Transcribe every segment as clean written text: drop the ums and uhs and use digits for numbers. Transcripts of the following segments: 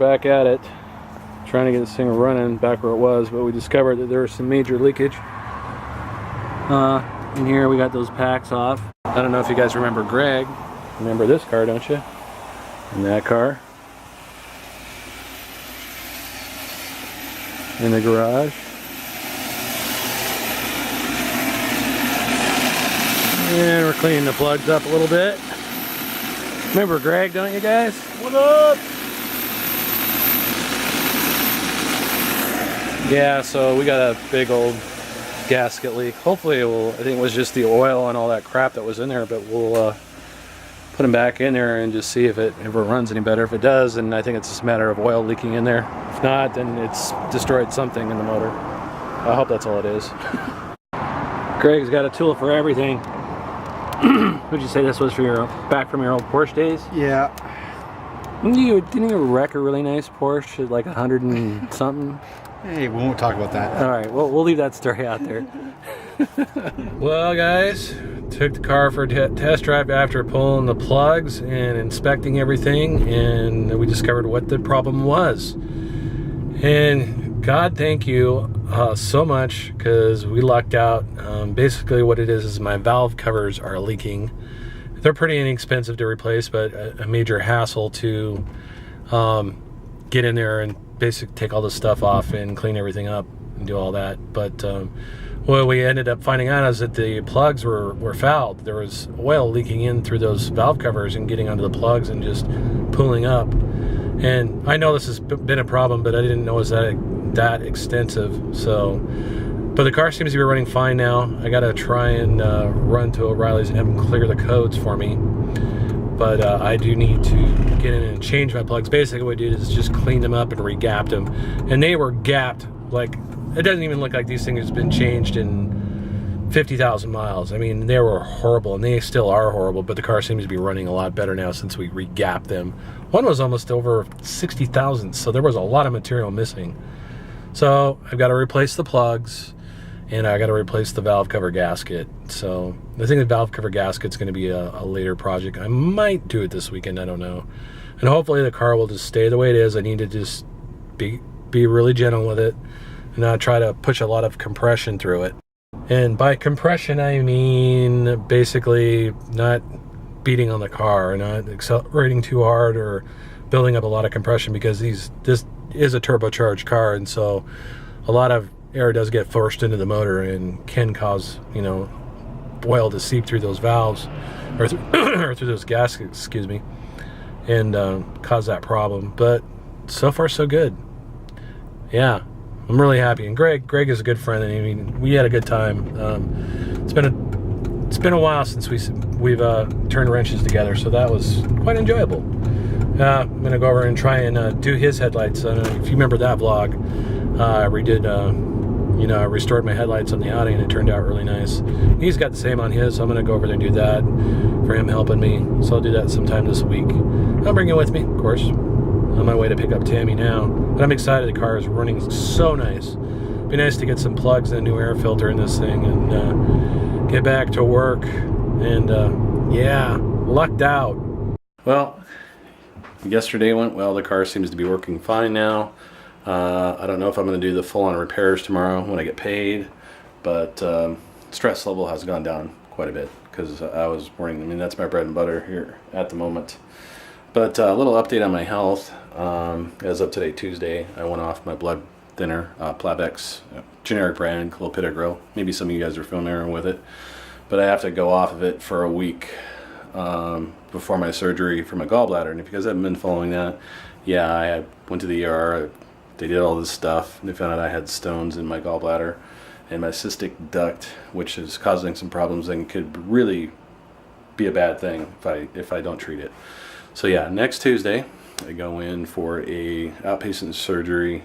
back at it, trying to get this thing running back where it was, but we discovered that there was some major leakage. In here we got those packs off. I don't know if you guys remember Greg. Remember this car, don't you? And that car. In the garage. And we're cleaning the plugs up a little bit. Remember Greg, don't you guys? What up? Yeah, so we got a big old gasket leak. Hopefully it will, I think it was just the oil and all that crap that was in there, but we'll put them back in there and just see if it ever runs any better. If it does, then I think it's just a matter of oil leaking in there. If not, then it's destroyed something in the motor. I hope that's all it is. Greg's got a tool for everything. Would you say this was for your back from your old Porsche days? Yeah. Didn't you wreck a really nice Porsche at like 100 and something? Hey, we won't talk about that. All right, well, we'll leave that story out there. Well, guys, took the car for a test drive after pulling the plugs and inspecting everything, and we discovered what the problem was. And God, thank you so much, because we lucked out. Basically what it is my valve covers are leaking. They're pretty inexpensive to replace, but a major hassle to get in there and basically take all this stuff off and clean everything up and do all that. But what we ended up finding out is that the plugs were fouled. There was oil leaking in through those valve covers and getting onto the plugs and just pooling up. And I know this has been a problem, but I didn't know it was that extensive. So, but the car seems to be running fine now. I gotta try and run to O'Reilly's and have them clear the codes for me. But I do need to get in and change my plugs. Basically what we did is just clean them up and re-gapped them. And they were gapped, like, it doesn't even look like these things have been changed in 50,000 miles. I mean, they were horrible, and they still are horrible, but the car seems to be running a lot better now since we re-gapped them. One was almost over 60,000, so there was a lot of material missing. So I've got to replace the plugs, and I got to replace the valve cover gasket. So I think the valve cover gasket's going to be a later project. I might do it this weekend, I don't know. And hopefully the car will just stay the way it is. I need to just be really gentle with it and not try to push a lot of compression through it. And by compression, I mean basically not beating on the car, not accelerating too hard or building up a lot of compression, because this is a turbocharged car, and so a lot of air does get forced into the motor and can cause, oil to seep through those valves or through those gaskets, excuse me, and cause that problem. But so far so good. Yeah, I'm really happy. And Greg is a good friend. I mean, we had a good time. It's been a while since we've turned wrenches together, so that was quite enjoyable. I'm gonna go over and try and do his headlights. I don't know if you remember that vlog. I redid, I restored my headlights on the Audi, and it turned out really nice. He's got the same on his, so I'm gonna go over there and do that for him helping me. So I'll do that sometime this week. I'll bring it with me, of course. On my way to pick up Tammy now. But I'm excited. The car is running so nice. Be nice to get some plugs and a new air filter in this thing and get back to work. And yeah, lucked out. Well, yesterday went well. The car seems to be working fine now. I don't know if I'm going to do the full-on repairs tomorrow when I get paid, but stress level has gone down quite a bit because I was worrying. I mean, that's my bread and butter here at the moment. But a little update on my health. As of today, Tuesday, I went off my blood thinner, Plavix, generic brand, clopidogrel. Maybe some of you guys are familiar with it. But I have to go off of it for a week before my surgery for my gallbladder. And because I haven't been following that, yeah, I went to the ER. They did all this stuff, and they found out I had stones in my gallbladder and my cystic duct, which is causing some problems and could really be a bad thing if I don't treat it. So yeah, next Tuesday I go in for a outpatient surgery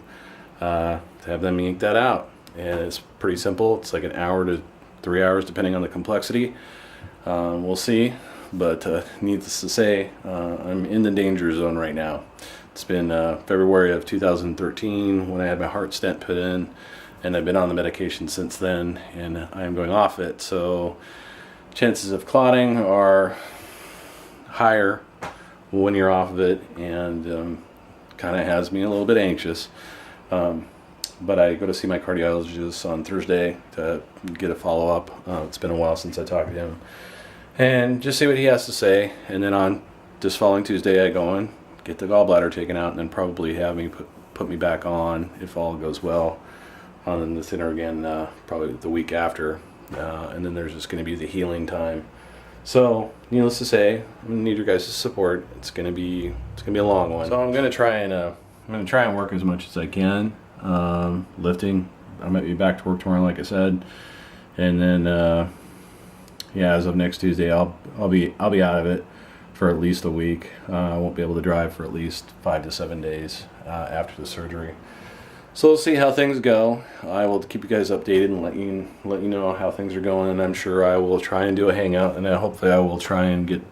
to have them yank that out, and it's pretty simple. It's like an hour to 3 hours depending on the complexity. We'll see, but needless to say, I'm in the danger zone right now. It's been February of 2013 when I had my heart stent put in, and I've been on the medication since then, and I'm going off it, so chances of clotting are higher when you're off of it, and kind of has me a little bit anxious. But I go to see my cardiologist on Thursday to get a follow-up. It's been a while since I talked to him. And just see what he has to say. And then on this following Tuesday, I go in, get the gallbladder taken out, and then probably have me put me back on, if all goes well, on the thinner again, probably the week after. And then there's just going to be the healing time. So, needless to say, I'm going to need your guys' support. It's going to be a long one. So I'm going to try and work as much as I can. Lifting. I might be back to work tomorrow, like I said, and then yeah, as of next Tuesday, I'll be out of it for at least a week. I won't be able to drive for at least 5 to 7 days after the surgery. So we'll see how things go. I will keep you guys updated and let you know how things are going. And I'm sure I will try and do a hangout, and hopefully I will try and get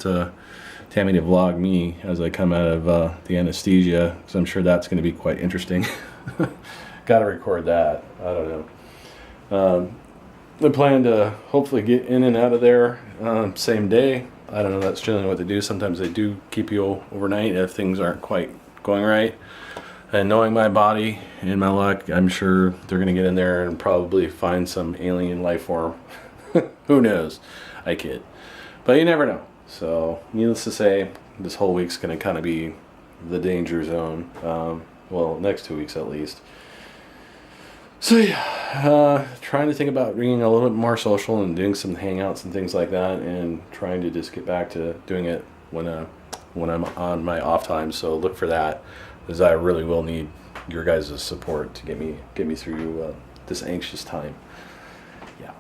Tammy to vlog me as I come out of the anesthesia, because I'm sure that's going to be quite interesting. Got to record that. I don't know. I plan to hopefully get in and out of there same day. I don't know. That's generally what they do. Sometimes they do keep you overnight if things aren't quite going right. And knowing my body and my luck, I'm sure they're going to get in there and probably find some alien life form. Who knows? I kid. But you never know. So, needless to say, this whole week's going to kind of be the danger zone. Well, next 2 weeks at least. So yeah, trying to think about being a little bit more social and doing some hangouts and things like that, and trying to just get back to doing it when I'm on my off time. So look for that, as I really will need your guys' support to get me through this anxious time. Yeah.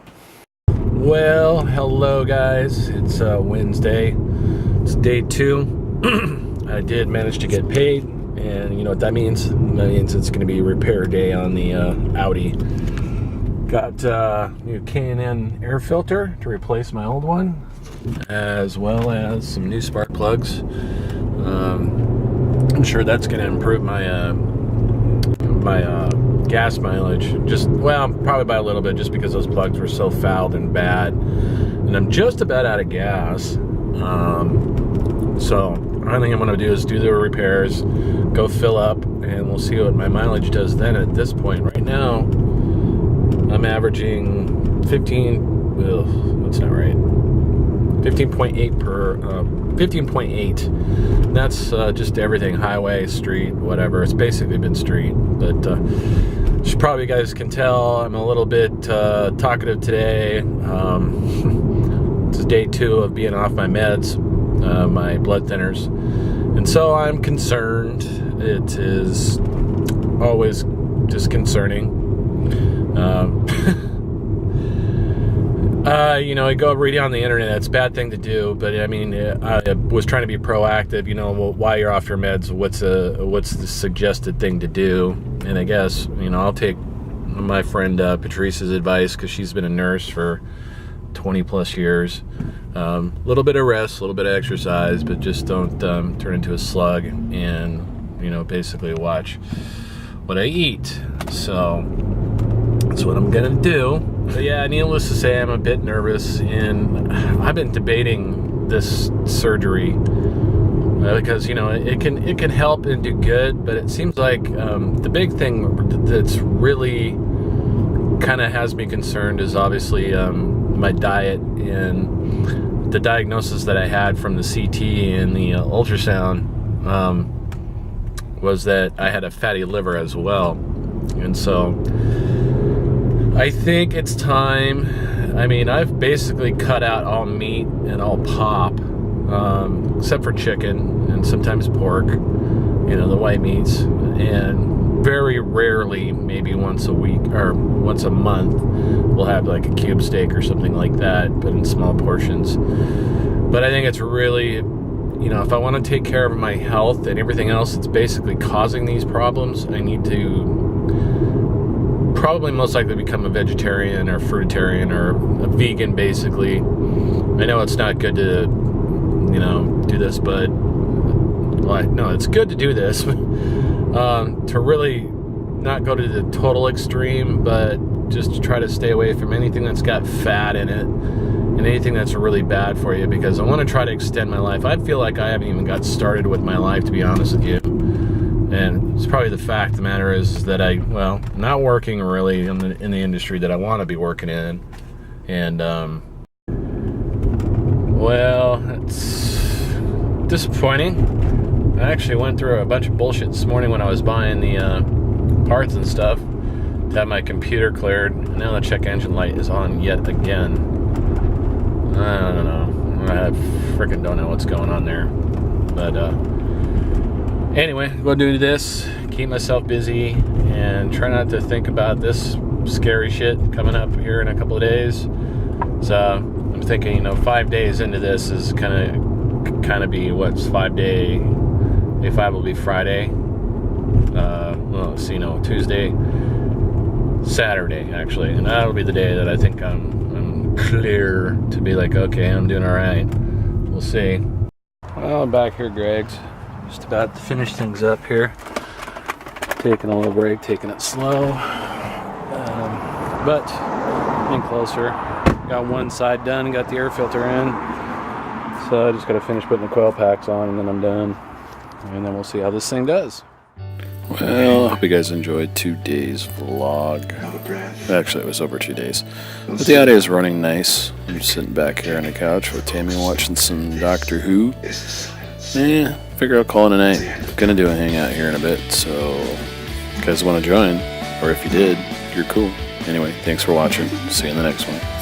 Well, hello guys. It's Wednesday. It's day 2. I did manage to get paid, and you know what that means? That means it's going to be repair day on the Audi. Got new K&N air filter to replace my old one, as well as some new spark plugs. I'm sure that's going to improve my gas mileage, probably by a little bit, just because those plugs were so fouled and bad, and I'm just about out of gas. So I think I'm going to do is do the repairs, go fill up, and we'll see what my mileage does then. At this point right now, I'm averaging 15.8. That's just everything, highway, street, whatever. It's basically been street, but as you probably guys can tell, I'm a little bit talkative today. This is day 2 of being off my meds, my blood thinners, and so I'm concerned. It is always disconcerting. I go reading on the internet. It's a bad thing to do, but I mean, I was trying to be proactive. Well, while you're off your meds, what's the suggested thing to do? And I guess I'll take my friend Patrice's advice, because she's been a nurse for 20 plus years. A little bit of rest, a little bit of exercise, but just don't turn into a slug, and basically watch what I eat. So that's what I'm gonna do. But yeah, needless to say, I'm a bit nervous, and I've been debating this surgery because it can help and do good, but it seems like the big thing that's really kind of has me concerned is obviously my diet, and the diagnosis that I had from the CT and the ultrasound was that I had a fatty liver as well. And so I think it's time. I mean, I've basically cut out all meat and all pop, except for chicken and sometimes pork, the white meats, and very rarely, maybe once a week or once a month, we'll have like a cube steak or something like that, but in small portions. But I think it's really, if I want to take care of my health and everything else that's basically causing these problems, I need to probably most likely become a vegetarian or fruitarian or a vegan, basically. I know it's not good to, do this, but no, it's good to do this. To really not go to the total extreme, but just to try to stay away from anything that's got fat in it and anything that's really bad for you, because I want to try to extend my life. I feel like I haven't even got started with my life, to be honest with you. And it's probably the fact of the matter is that not working really in the industry that I want to be working in. And, it's disappointing. I actually went through a bunch of bullshit this morning when I was buying the parts and stuff to have my computer cleared. And now the check engine light is on yet again. I don't know. I freaking don't know what's going on there. But, anyway, go do this, keep myself busy, and try not to think about this scary shit coming up here in a couple of days. So I'm thinking, 5 days into this is kind of be what's 5 day. Day 5 will be Friday. Tuesday, Saturday actually, and that'll be the day that I think I'm clear to be like, okay, I'm doing all right. We'll see. Well, I'm back here, Greg's. Just about to finish things up here. Taking a little break, taking it slow. But getting closer. Got one side done, got the air filter in. So I just got to finish putting the coil packs on and then I'm done. And then we'll see how this thing does. Well, I hope you guys enjoyed 2 days vlog. Actually, it was over 2 days. But the audio is running nice. I'm just sitting back here on the couch with Tammy watching some Doctor Who. Figure I'll call it a night. Gonna do a hangout here in a bit, so if you guys want to join, or if you did, you're cool. Anyway, thanks for watching. See you in the next one.